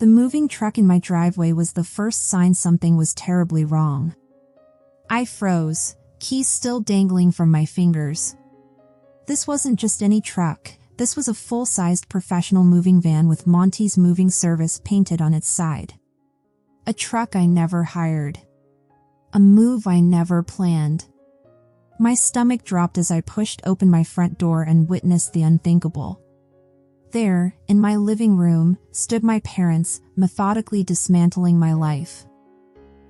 The moving truck in my driveway was the first sign something was terribly wrong. I froze, keys still dangling from my fingers. This wasn't just any truck, this was a full-sized professional moving van with Monty's Moving Service painted on its side. A truck I never hired. A move I never planned. My stomach dropped as I pushed open my front door and witnessed the unthinkable. There, in my living room, stood my parents, methodically dismantling my life.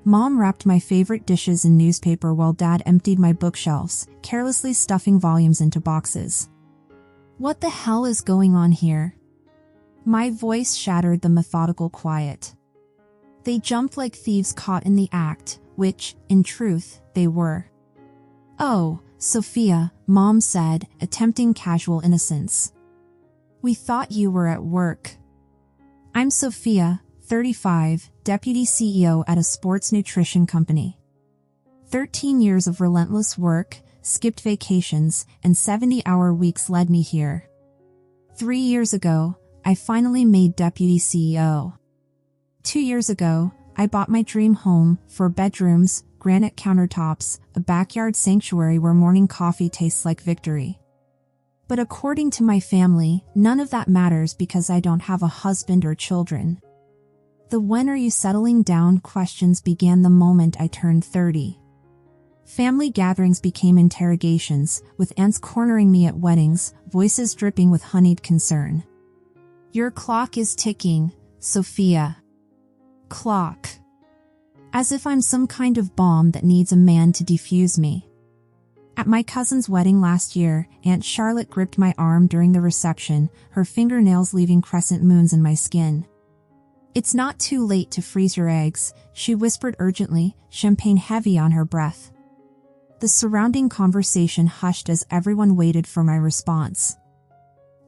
Mom wrapped my favorite dishes in newspaper while Dad emptied my bookshelves, carelessly stuffing volumes into boxes. What the hell is going on here? My voice shattered the methodical quiet. They jumped like thieves caught in the act, which, in truth, they were. "Oh, Sophia," Mom said, attempting casual innocence. "We thought you were at work." I'm Sophia, 35, deputy CEO at a sports nutrition company. 13 years of relentless work, skipped vacations, and 70-hour weeks led me here. 3 years ago, I finally made deputy CEO. 2 years ago, I bought my dream home, 4 bedrooms, granite countertops, a backyard sanctuary where morning coffee tastes like victory. But according to my family, none of that matters because I don't have a husband or children. The "when are you settling down" questions began the moment I turned 30. Family gatherings became interrogations, with aunts cornering me at weddings, voices dripping with honeyed concern. "Your clock is ticking, Sophia." Clock. As if I'm some kind of bomb that needs a man to defuse me. At my cousin's wedding last year, Aunt Charlotte gripped my arm during the reception, her fingernails leaving crescent moons in my skin. "It's not too late to freeze your eggs," she whispered urgently, champagne heavy on her breath. The surrounding conversation hushed as everyone waited for my response.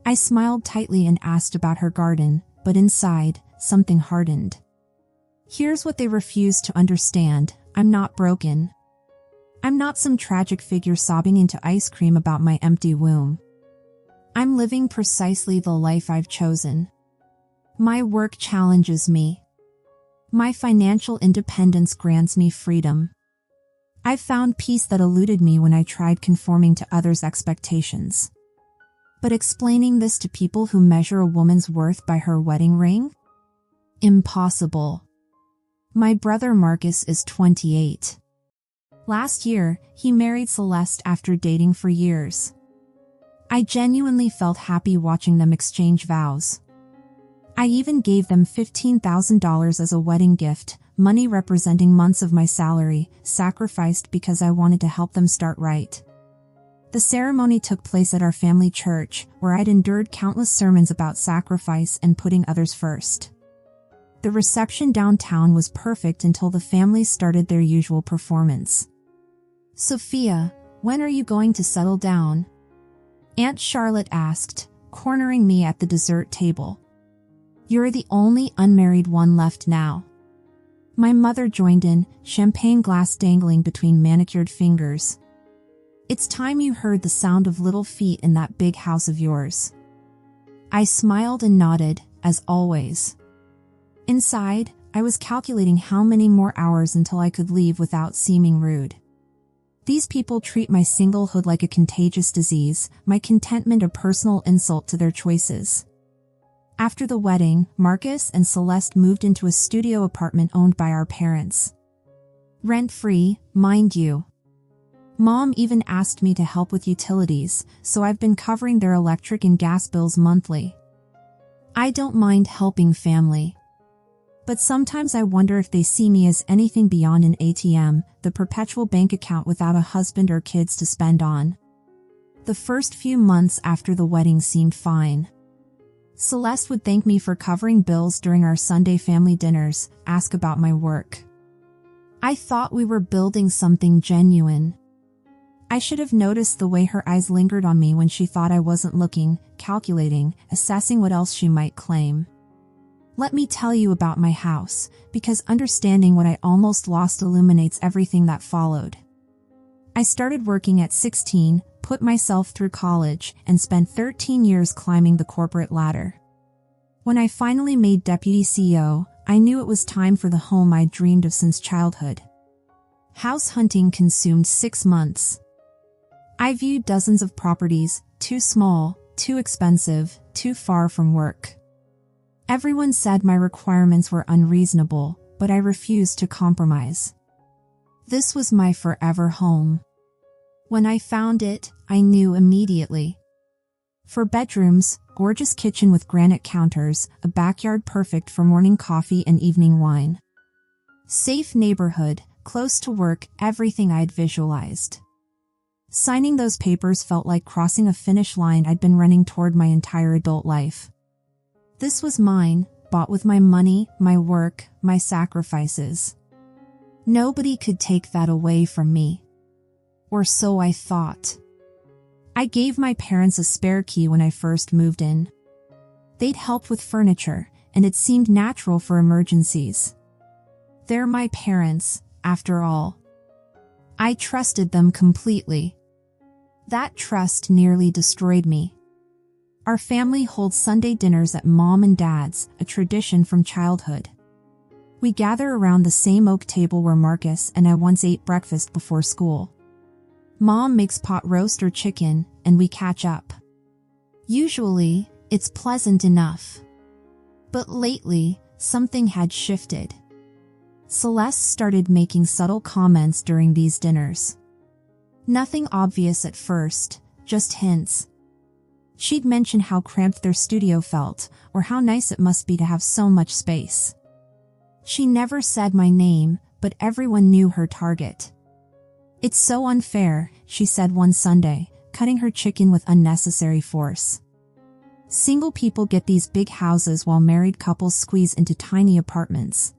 I smiled tightly and asked about her garden, but inside, something hardened. Here's what they refused to understand: I'm not broken. I'm not some tragic figure sobbing into ice cream about my empty womb. I'm living precisely the life I've chosen. My work challenges me. My financial independence grants me freedom. I've found peace that eluded me when I tried conforming to others' expectations. But explaining this to people who measure a woman's worth by her wedding ring? Impossible. My brother Marcus is 28. Last year, he married Celeste after dating for years. I genuinely felt happy watching them exchange vows. I even gave them $15,000 as a wedding gift, money representing months of my salary, sacrificed because I wanted to help them start right. The ceremony took place at our family church, where I'd endured countless sermons about sacrifice and putting others first. The reception downtown was perfect until the family started their usual performance. "Sophia, when are you going to settle down?" Aunt Charlotte asked, cornering me at the dessert table. "You're the only unmarried one left now." My mother joined in, champagne glass dangling between manicured fingers. "It's time you heard the sound of little feet in that big house of yours." I smiled and nodded, as always. Inside, I was calculating how many more hours until I could leave without seeming rude. These people treat my singlehood like a contagious disease, my contentment a personal insult to their choices. After the wedding, Marcus and Celeste moved into a studio apartment owned by our parents. Rent-free, mind you. Mom even asked me to help with utilities, so I've been covering their electric and gas bills monthly. I don't mind helping family. But sometimes I wonder if they see me as anything beyond an ATM, the perpetual bank account without a husband or kids to spend on. The first few months after the wedding seemed fine. Celeste would thank me for covering bills during our Sunday family dinners, ask about my work. I thought we were building something genuine. I should have noticed the way her eyes lingered on me when she thought I wasn't looking, calculating, assessing what else she might claim. Let me tell you about my house, because understanding what I almost lost illuminates everything that followed. I started working at 16, put myself through college, and spent 13 years climbing the corporate ladder. When I finally made Deputy CEO, I knew it was time for the home I'd dreamed of since childhood. House hunting consumed 6 months. I viewed dozens of properties, too small, too expensive, too far from work. Everyone said my requirements were unreasonable, but I refused to compromise. This was my forever home. When I found it, I knew immediately. For bedrooms, gorgeous kitchen with granite counters, a backyard perfect for morning coffee and evening wine. Safe neighborhood, close to work, everything I'd visualized. Signing those papers felt like crossing a finish line I'd been running toward my entire adult life. This was mine, bought with my money, my work, my sacrifices. Nobody could take that away from me. Or so I thought. I gave my parents a spare key when I first moved in. They'd helped with furniture, and it seemed natural for emergencies. They're my parents, after all. I trusted them completely. That trust nearly destroyed me. Our family holds Sunday dinners at Mom and Dad's, a tradition from childhood. We gather around the same oak table where Marcus and I once ate breakfast before school. Mom makes pot roast or chicken, and we catch up. Usually, it's pleasant enough. But lately, something had shifted. Celeste started making subtle comments during these dinners. Nothing obvious at first, just hints. She'd mention how cramped their studio felt, or how nice it must be to have so much space. She never said my name, but everyone knew her target. "It's so unfair," she said one Sunday, cutting her chicken with unnecessary force. "Single people get these big houses while married couples squeeze into tiny apartments."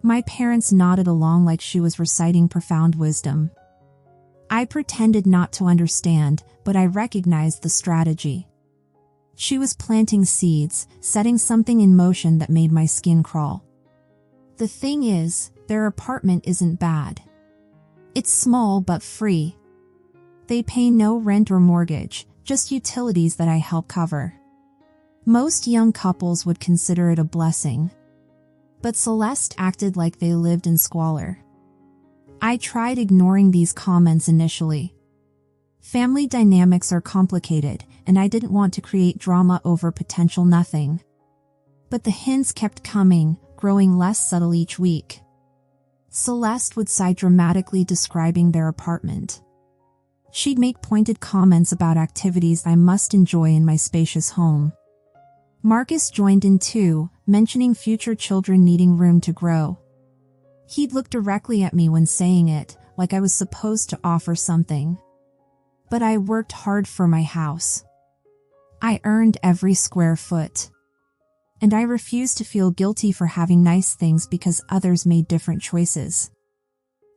My parents nodded along like she was reciting profound wisdom. I pretended not to understand, but I recognized the strategy. She was planting seeds, setting something in motion that made my skin crawl. The thing is, their apartment isn't bad. It's small but free. They pay no rent or mortgage, just utilities that I help cover. Most young couples would consider it a blessing. But Celeste acted like they lived in squalor. I tried ignoring these comments initially. Family dynamics are complicated, and I didn't want to create drama over potential nothing. But the hints kept coming, growing less subtle each week. Celeste would sigh dramatically describing their apartment. She'd make pointed comments about activities I must enjoy in my spacious home. Marcus joined in too, mentioning future children needing room to grow. He'd look directly at me when saying it, like I was supposed to offer something. But I worked hard for my house. I earned every square foot. And I refused to feel guilty for having nice things because others made different choices.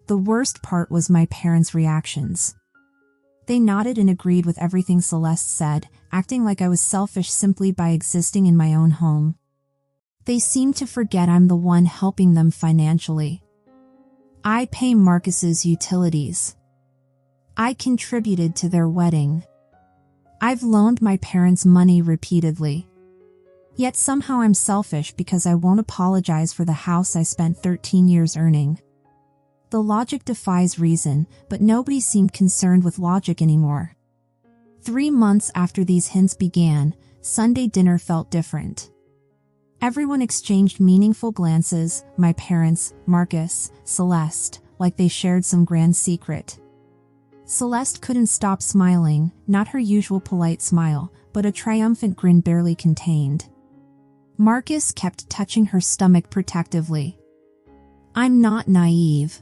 The worst part was my parents' reactions. They nodded and agreed with everything Celeste said, acting like I was selfish simply by existing in my own home. They seemed to forget I'm the one helping them financially. I pay Marcus's utilities. I contributed to their wedding. I've loaned my parents money repeatedly. Yet somehow I'm selfish because I won't apologize for the house I spent 13 years earning. The logic defies reason, but nobody seemed concerned with logic anymore. 3 months after these hints began, Sunday dinner felt different. Everyone exchanged meaningful glances, my parents, Marcus, Celeste, like they shared some grand secret. Celeste couldn't stop smiling, not her usual polite smile, but a triumphant grin barely contained. Marcus kept touching her stomach protectively. I'm not naive.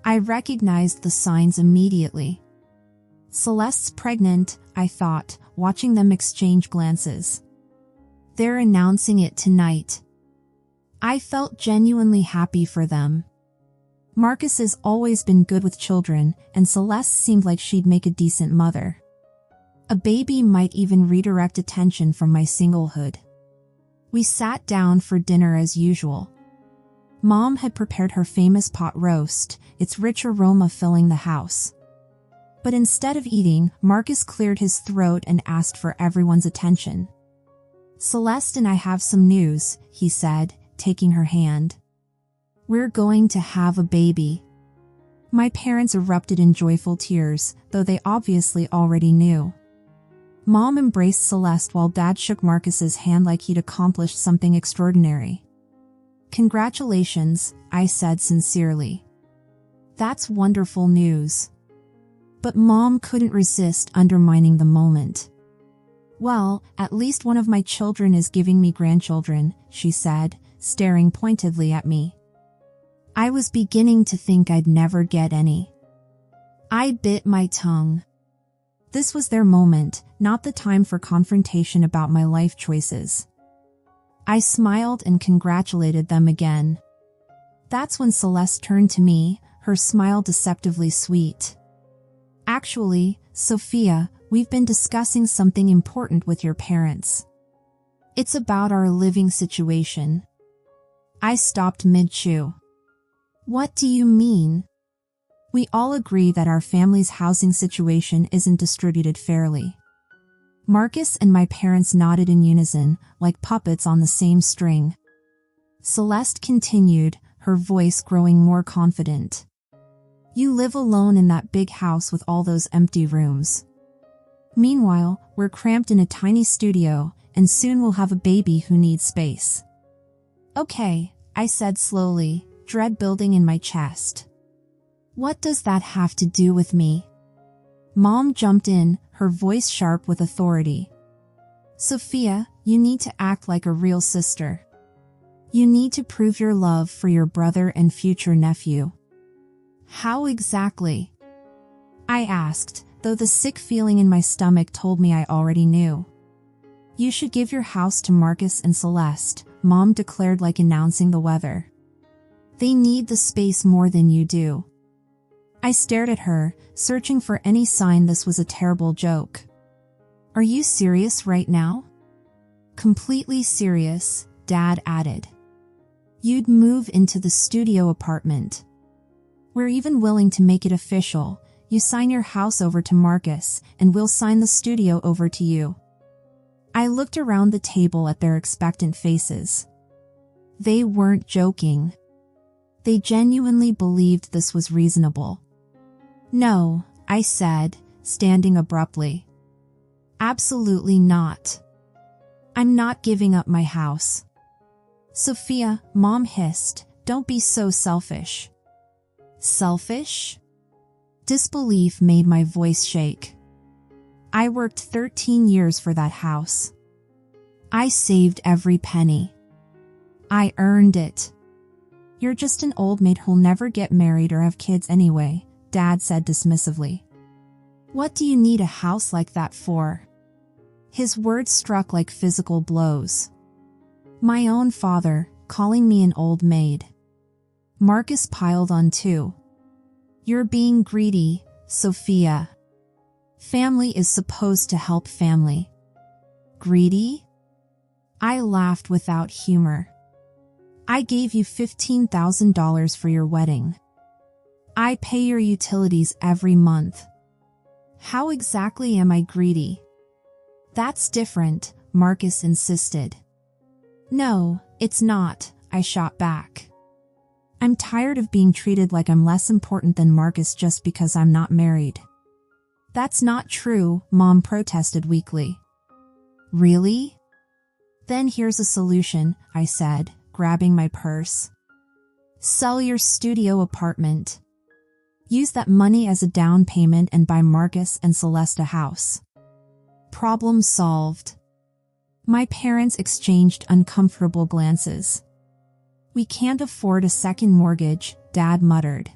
I recognized the signs immediately. Celeste's pregnant, I thought, watching them exchange glances. They're announcing it tonight. I felt genuinely happy for them. Marcus has always been good with children, and Celeste seemed like she'd make a decent mother. A baby might even redirect attention from my singlehood. We sat down for dinner as usual. Mom had prepared her famous pot roast, its rich aroma filling the house. But instead of eating, Marcus cleared his throat and asked for everyone's attention. Celeste and I have some news, he said, taking her hand. We're going to have a baby. My parents erupted in joyful tears, though they obviously already knew. Mom embraced Celeste while Dad shook Marcus's hand like he'd accomplished something extraordinary. Congratulations, I said sincerely. That's wonderful news. But Mom couldn't resist undermining the moment. Well, at least one of my children is giving me grandchildren, she said, staring pointedly at me. I was beginning to think I'd never get any. I bit my tongue. This was their moment, not the time for confrontation about my life choices. I smiled and congratulated them again. That's when Celeste turned to me, her smile deceptively sweet. Actually, Sophia, we've been discussing something important with your parents. It's about our living situation. I stopped mid-chew. What do you mean? We all agree that our family's housing situation isn't distributed fairly. Marcus and my parents nodded in unison, like puppets on the same string. Celeste continued, her voice growing more confident. You live alone in that big house with all those empty rooms. Meanwhile, we're cramped in a tiny studio, and soon we'll have a baby who needs space. Okay, I said slowly, dread building in my chest. What does that have to do with me? Mom jumped in, her voice sharp with authority. Sophia, you need to act like a real sister. You need to prove your love for your brother and future nephew. How exactly? I asked, though the sick feeling in my stomach told me I already knew. You should give your house to Marcus and Celeste, Mom declared like announcing the weather. They need the space more than you do. I stared at her, searching for any sign this was a terrible joke. Are you serious right now? Completely serious, Dad added. You'd move into the studio apartment. We're even willing to make it official. You sign your house over to Marcus, and we'll sign the studio over to you. I looked around the table at their expectant faces. They weren't joking. They genuinely believed this was reasonable. No, I said, standing abruptly. Absolutely not. I'm not giving up my house. Sophia, Mom hissed, don't be so selfish. Selfish? Disbelief made my voice shake. I worked 13 years for that house. I saved every penny. I earned it. You're just an old maid who'll never get married or have kids anyway, Dad said dismissively. What do you need a house like that for? His words struck like physical blows. My own father, calling me an old maid. Marcus piled on too. You're being greedy, Sophia. Family is supposed to help family. Greedy? I laughed without humor. I gave you $15,000 for your wedding. I pay your utilities every month. How exactly am I greedy? That's different, Marcus insisted. No, it's not, I shot back. I'm tired of being treated like I'm less important than Marcus just because I'm not married. That's not true, Mom protested weakly. Really? Then here's a solution, I said, grabbing my purse. Sell your studio apartment. Use that money as a down payment and buy Marcus and Celeste a house. Problem solved. My parents exchanged uncomfortable glances. We can't afford a second mortgage, Dad muttered.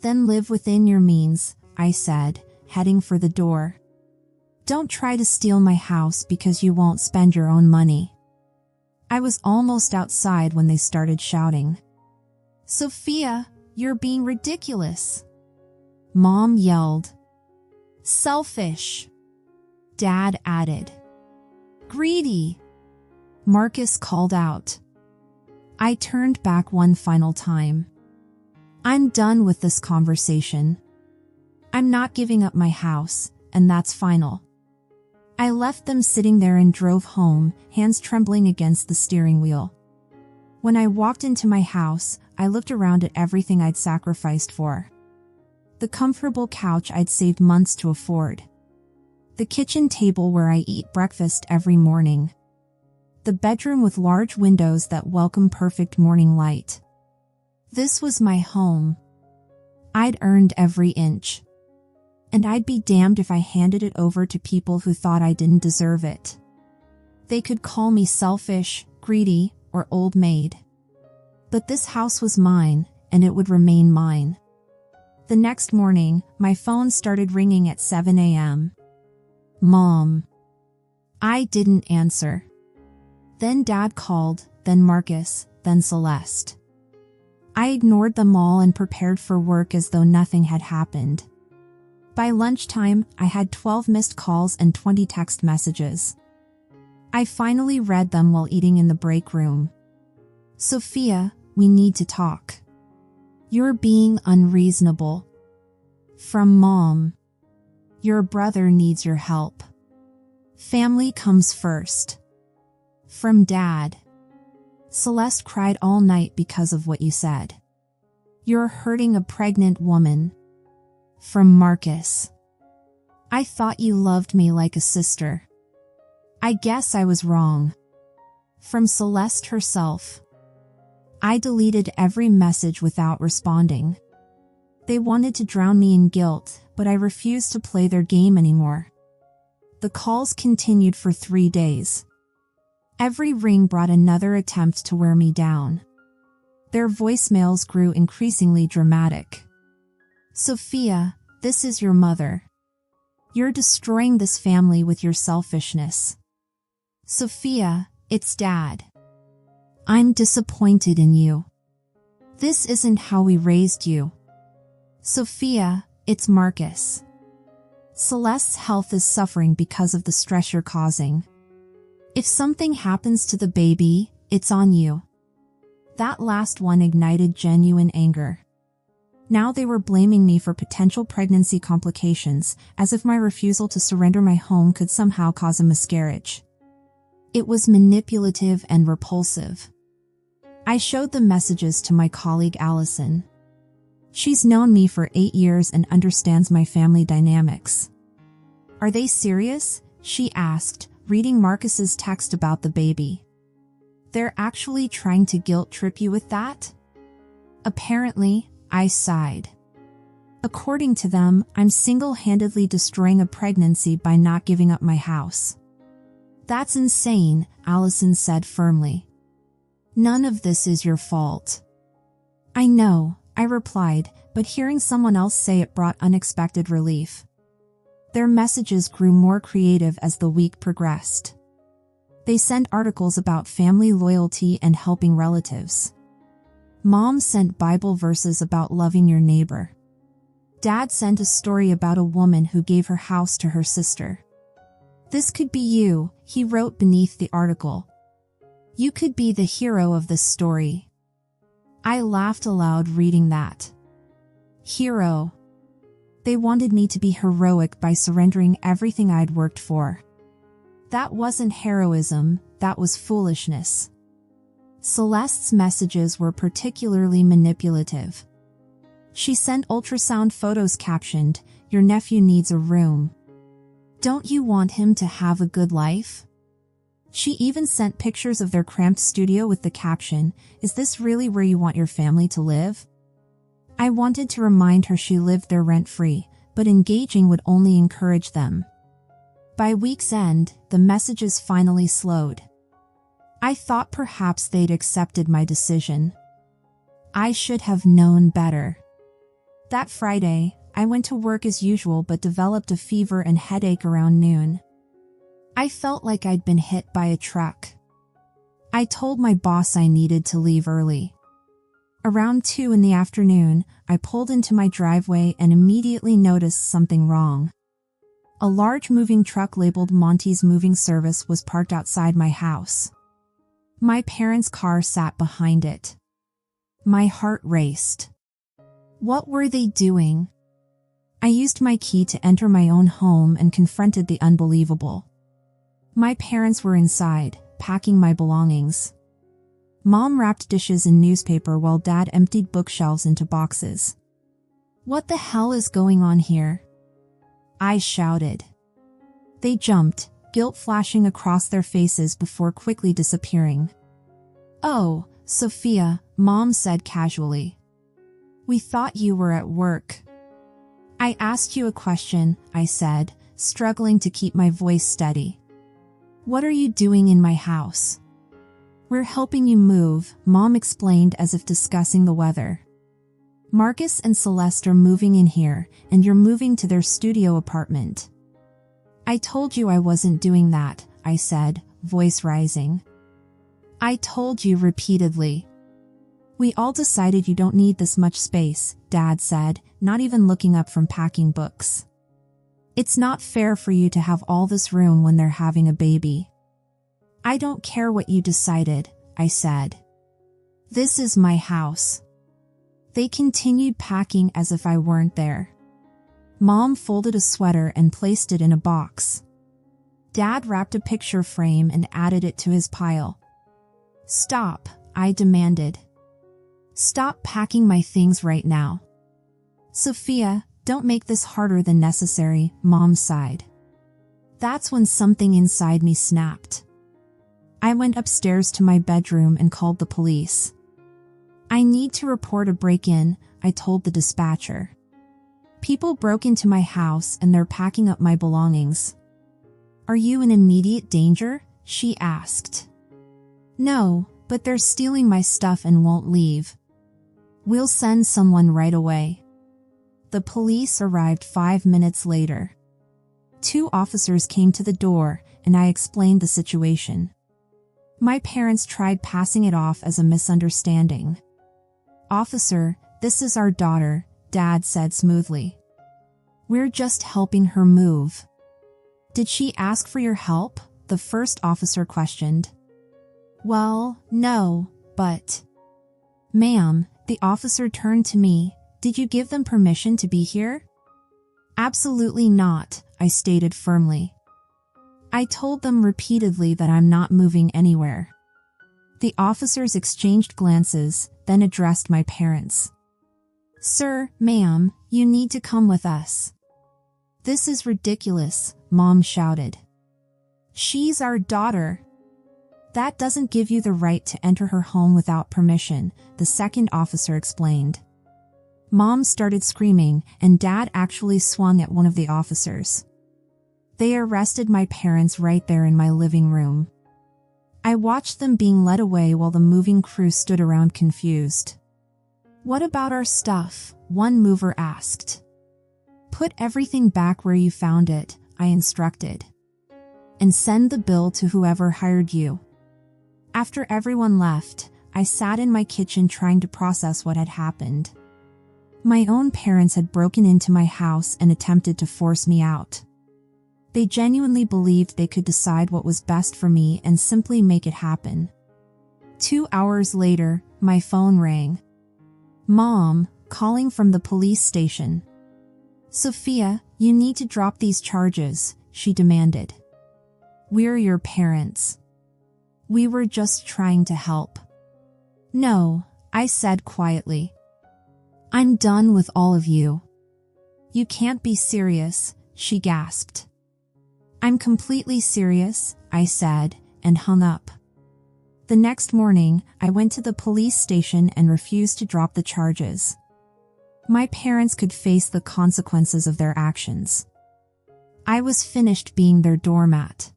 Then live within your means, I said, heading for the door. Don't try to steal my house because you won't spend your own money. I was almost outside when they started shouting. Sophia, you're being ridiculous. Mom yelled. Selfish. Dad added. Greedy. Marcus called out. I turned back one final time. I'm done with this conversation. I'm not giving up my house, and that's final. I left them sitting there and drove home, hands trembling against the steering wheel. When I walked into my house, I looked around at everything I'd sacrificed for. The comfortable couch I'd saved months to afford. The kitchen table where I eat breakfast every morning. The bedroom with large windows that welcome perfect morning light. This was my home. I'd earned every inch. And I'd be damned if I handed it over to people who thought I didn't deserve it. They could call me selfish, greedy, or old maid. But this house was mine, and it would remain mine. The next morning, my phone started ringing at 7 a.m. Mom. I didn't answer. Then Dad called, then Marcus, then Celeste. I ignored them all and prepared for work as though nothing had happened. By lunchtime, I had 12 missed calls and 20 text messages. I finally read them while eating in the break room. Sophia, we need to talk. You're being unreasonable. From Mom. Your brother needs your help. Family comes first. From Dad. Celeste cried all night because of what you said. You're hurting a pregnant woman. From Marcus. I thought you loved me like a sister. I guess I was wrong. From Celeste herself. I deleted every message without responding. They wanted to drown me in guilt, but I refused to play their game anymore. The calls continued for 3 days. Every ring brought another attempt to wear me down. Their voicemails grew increasingly dramatic. Sophia, this is your mother. You're destroying this family with your selfishness. Sophia, it's Dad. I'm disappointed in you. This isn't how we raised you. Sophia, it's Marcus. Celeste's health is suffering because of the stress you're causing. If something happens to the baby, it's on you. That last one ignited genuine anger. Now they were blaming me for potential pregnancy complications, as if my refusal to surrender my home could somehow cause a miscarriage. It was manipulative and repulsive. I showed the messages to my colleague Allison. She's known me for 8 years and understands my family dynamics. Are they serious? She asked, reading Marcus's text about the baby. They're actually trying to guilt trip you with that? Apparently, I sighed. According to them, I'm single-handedly destroying a pregnancy by not giving up my house. That's insane, Allison said firmly. None of this is your fault. I know, I replied, but hearing someone else say it brought unexpected relief. Their messages grew more creative as the week progressed. They sent articles about family loyalty and helping relatives. Mom sent Bible verses about loving your neighbor. Dad sent a story about a woman who gave her house to her sister. This could be you, he wrote beneath the article. You could be the hero of this story. I laughed aloud reading that. Hero. They wanted me to be heroic by surrendering everything I'd worked for. That wasn't heroism, that was foolishness. Celeste's messages were particularly manipulative. She sent ultrasound photos captioned, "Your nephew needs a room. Don't you want him to have a good life?" She even sent pictures of their cramped studio with the caption, "Is this really where you want your family to live?" I wanted to remind her she lived there rent-free, but engaging would only encourage them. By week's end, the messages finally slowed. I thought perhaps they'd accepted my decision. I should have known better. That Friday, I went to work as usual but developed a fever and headache around noon. I felt like I'd been hit by a truck. I told my boss I needed to leave early. Around 2 in the afternoon, I pulled into my driveway and immediately noticed something wrong. A large moving truck labeled Monty's Moving Service was parked outside my house. My parents' car sat behind it. My heart raced. What were they doing? I used my key to enter my own home and confronted the unbelievable. My parents were inside, packing my belongings. Mom wrapped dishes in newspaper while Dad emptied bookshelves into boxes. "What the hell is going on here?" I shouted. They jumped, guilt flashing across their faces before quickly disappearing. "Oh, Sophia," Mom said casually. "We thought you were at work." "I asked you a question," I said, struggling to keep my voice steady. "What are you doing in my house?" "We're helping you move," Mom explained as if discussing the weather. "Marcus and Celeste are moving in here, and you're moving to their studio apartment." "I told you I wasn't doing that," I said, voice rising. "I told you repeatedly." "We all decided you don't need this much space," Dad said, not even looking up from packing books. "It's not fair for you to have all this room when they're having a baby." "I don't care what you decided," I said. "This is my house." They continued packing as if I weren't there. Mom folded a sweater and placed it in a box. Dad wrapped a picture frame and added it to his pile. "Stop," I demanded. "Stop packing my things right now." "Sophia, don't make this harder than necessary," Mom sighed. That's when something inside me snapped. I went upstairs to my bedroom and called the police. "I need to report a break-in," I told the dispatcher. "People broke into my house and they're packing up my belongings." "Are you in immediate danger?" she asked. "No, but they're stealing my stuff and won't leave." "We'll send someone right away." The police arrived 5 minutes later. 2 officers came to the door, and I explained the situation. My parents tried passing it off as a misunderstanding. "Officer, this is our daughter," Dad said smoothly. "We're just helping her move." "Did she ask for your help?" the first officer questioned. "Well, no, but..." "Ma'am," the officer turned to me, "did you give them permission to be here?" "Absolutely not," I stated firmly. I told them repeatedly that I'm not moving anywhere. The officers exchanged glances, then addressed my parents. "Sir, ma'am, you need to come with us." "This is ridiculous," Mom shouted. "She's our daughter." "That doesn't give you the right to enter her home without permission," the second officer explained. Mom started screaming, and Dad actually swung at one of the officers. They arrested my parents right there in my living room. I watched them being led away while the moving crew stood around confused. "What about our stuff?" one mover asked. "Put everything back where you found it," I instructed. "And send the bill to whoever hired you." After everyone left, I sat in my kitchen trying to process what had happened. My own parents had broken into my house and attempted to force me out. They genuinely believed they could decide what was best for me and simply make it happen. 2 hours later, my phone rang. Mom, calling from the police station. "Sophia, you need to drop these charges," she demanded. "We're your parents. We were just trying to help." "No," I said quietly. "I'm done with all of you." "You can't be serious," she gasped. "I'm completely serious," I said, and hung up. The next morning, I went to the police station and refused to drop the charges. My parents could face the consequences of their actions. I was finished being their doormat.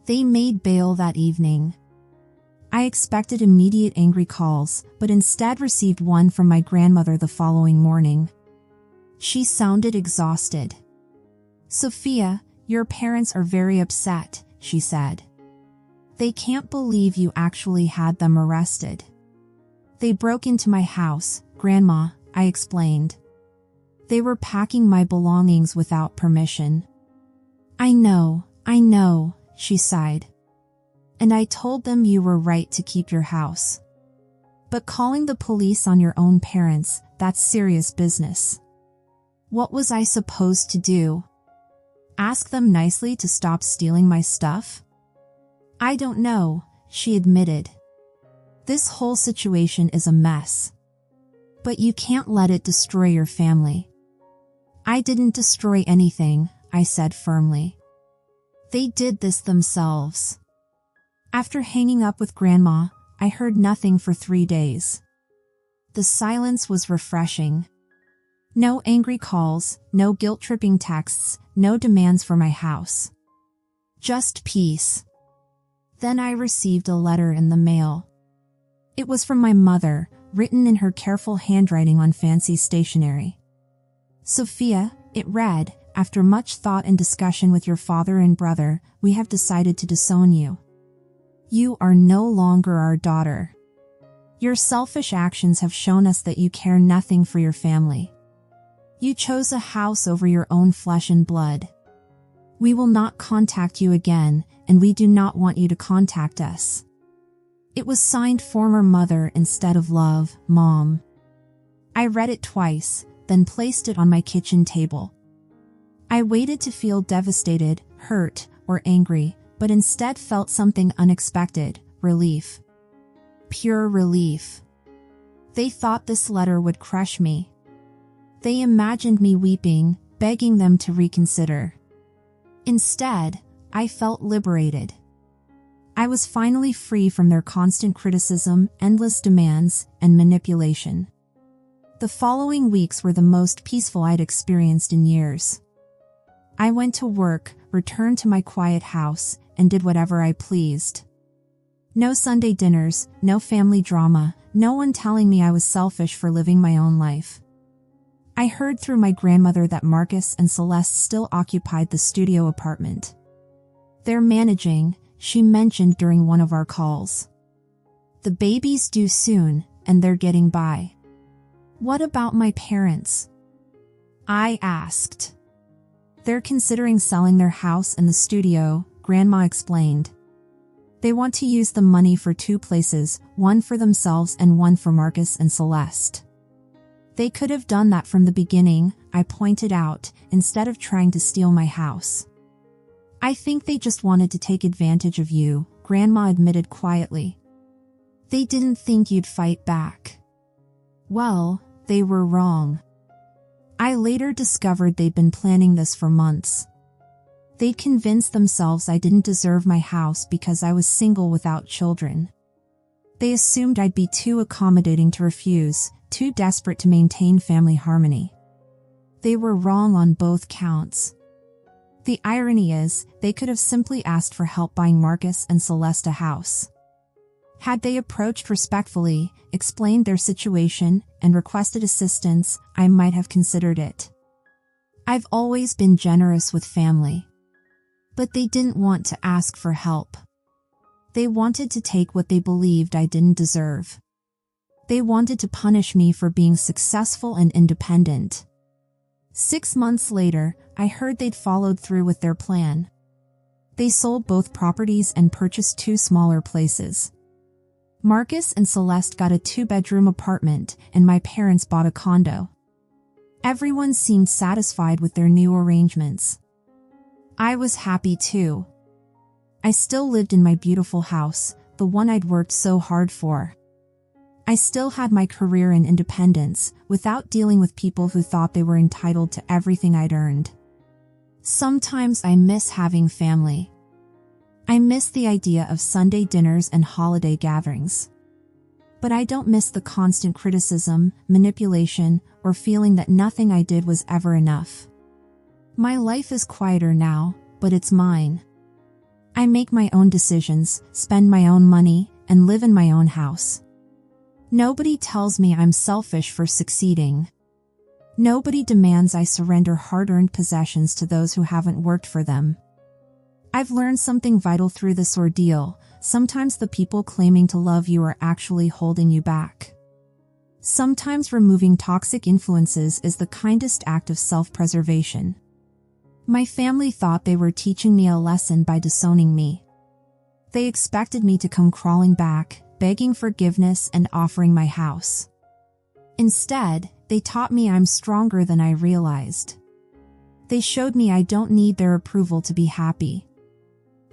They made bail that evening. I expected immediate angry calls, but instead received one from my grandmother the following morning. She sounded exhausted. "Sophia, your parents are very upset," she said. "They can't believe you actually had them arrested." "They broke into my house, Grandma," I explained. "They were packing my belongings without permission." I know," she sighed. "And I told them you were right to keep your house. But calling the police on your own parents, that's serious business." "What was I supposed to do?" Ask them nicely to stop stealing my stuff? I don't know, she admitted. This whole situation is a mess. But you can't let it destroy your family. I didn't destroy anything, I said firmly. They did this themselves. After hanging up with Grandma, I heard nothing for 3 days. The silence was refreshing. No angry calls, no guilt-tripping texts, no demands for my house. Just peace. Then I received a letter in the mail. It was from my mother, written in her careful handwriting on fancy stationery. Sophia, it read, after much thought and discussion with your father and brother, we have decided to disown you. You are no longer our daughter. Your selfish actions have shown us that you care nothing for your family. You chose a house over your own flesh and blood. We will not contact you again, and we do not want you to contact us. It was signed former mother instead of love, Mom. I read it twice, then placed it on my kitchen table. I waited to feel devastated, hurt, or angry, but instead felt something unexpected, relief. Pure relief. They thought this letter would crush me. They imagined me weeping, begging them to reconsider. Instead, I felt liberated. I was finally free from their constant criticism, endless demands, and manipulation. The following weeks were the most peaceful I'd experienced in years. I went to work, returned to my quiet house, and did whatever I pleased. No Sunday dinners, no family drama, no one telling me I was selfish for living my own life. I heard through my grandmother that Marcus and Celeste still occupied the studio apartment. They're managing, she mentioned during one of our calls. The baby's due soon, and they're getting by. What about my parents? I asked. They're considering selling their house and the studio, Grandma explained. They want to use the money for 2 places, one for themselves and one for Marcus and Celeste. They could have done that from the beginning, I pointed out, instead of trying to steal my house. I think they just wanted to take advantage of you, Grandma admitted quietly. They didn't think you'd fight back. Well, they were wrong. I later discovered they'd been planning this for months. They'd convinced themselves I didn't deserve my house because I was single without children. They assumed I'd be too accommodating to refuse, too desperate to maintain family harmony. They were wrong on both counts. The irony is, they could have simply asked for help buying Marcus and Celeste a house. Had they approached respectfully, explained their situation, and requested assistance, I might have considered it. I've always been generous with family. But they didn't want to ask for help. They wanted to take what they believed I didn't deserve. They wanted to punish me for being successful and independent. 6 months later, I heard they'd followed through with their plan. They sold both properties and purchased 2 smaller places. Marcus and Celeste got a 2-bedroom apartment, and my parents bought a condo. Everyone seemed satisfied with their new arrangements. I was happy too. I still lived in my beautiful house, the one I'd worked so hard for. I still had my career and independence, without dealing with people who thought they were entitled to everything I'd earned. Sometimes I miss having family. I miss the idea of Sunday dinners and holiday gatherings. But I don't miss the constant criticism, manipulation, or feeling that nothing I did was ever enough. My life is quieter now, but it's mine. I make my own decisions, spend my own money, and live in my own house. Nobody tells me I'm selfish for succeeding. Nobody demands I surrender hard-earned possessions to those who haven't worked for them. I've learned something vital through this ordeal. Sometimes the people claiming to love you are actually holding you back. Sometimes removing toxic influences is the kindest act of self-preservation. My family thought they were teaching me a lesson by disowning me. They expected me to come crawling back, begging forgiveness and offering my house. Instead, they taught me I'm stronger than I realized. They showed me I don't need their approval to be happy.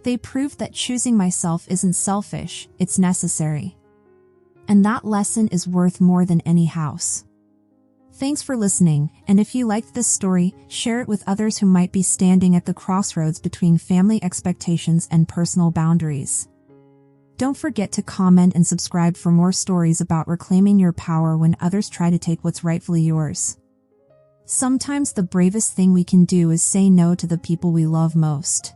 They proved that choosing myself isn't selfish, it's necessary. And that lesson is worth more than any house. Thanks for listening, and if you liked this story, share it with others who might be standing at the crossroads between family expectations and personal boundaries. Don't forget to comment and subscribe for more stories about reclaiming your power when others try to take what's rightfully yours. Sometimes the bravest thing we can do is say no to the people we love most.